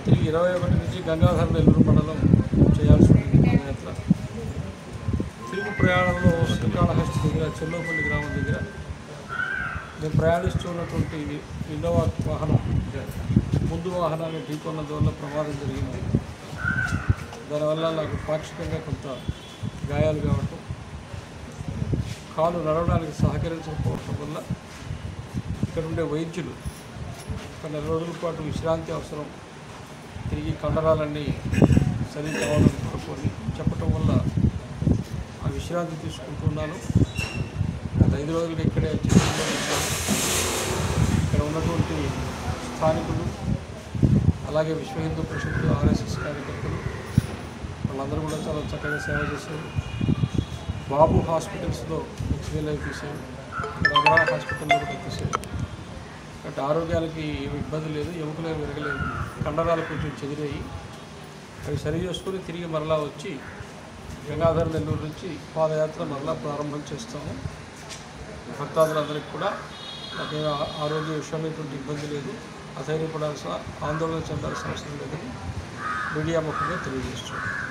తిరిగి 21 నుంచి గంగాధర నెల్లూరు మండలం చేయాల్సి ఉంటుంది పాదయాత్ర. తిరుగు ప్రయాణంలో శ్రీకాళహస్తి దగ్గర చెల్లోపల్లి గ్రామం దగ్గర నేను ప్రయాణిస్తున్నటువంటి ఇన్నోవా వాహనం ముందు వాహనాన్ని ఢీకొన్నందువల్ల ప్రమాదం జరిగింది. దానివల్ల నాకు పాక్షికంగా కొంత గాయాలు కావటం, కాలు నడవడానికి సహకరించకపోవటం వల్ల ఇక్కడ ఉండే వైద్యులు ఒక 4 రోజుల పాటు విశ్రాంతి అవసరం, తిరిగి కండరాలన్నీ సరి కావాలని కోరుకొని చెప్పటం వల్ల ఆ విశ్రాంతి తీసుకుంటున్నాను. గత 5 రోజులుగా ఇక్కడే చికిత్సలో ఉన్నాను. ఇక్కడ ఉన్నటువంటి స్థానికులు, అలాగే విశ్వ హిందూ పరిషత్తు, ఆర్ఎస్ఎస్ కార్యకర్తలు వాళ్ళందరూ కూడా చాలా చక్కగా సేవ చేశారు. బాబు హాస్పిటల్స్లో ఎక్స్రే లైవ్ తీశారు, ఇక్కడ అమరా హాస్పిటల్లో కూడా తీశారు. కాబట్టి ఆరోగ్యానికి ఏమి ఇబ్బంది లేదు, ఎముకలేమి విరగలేదు, కండరాలు కొంచెం చెదిరాయి. అవి సరి చేసుకొని తిరిగి మరలా వచ్చి గంగాధర నెల్లూరు నుంచి పాదయాత్ర మరలా ప్రారంభం చేస్తాము. భక్తాదులందరికీ కూడా నాకేమీ ఆరోగ్య విషయంలో ఎటువంటి ఇబ్బంది లేదు, అధైర్యపడాల్సిన, ఆందోళన చెందాల్సిన అవసరం లేదని మీడియా ముఖంగా తెలియజేస్తున్నాను.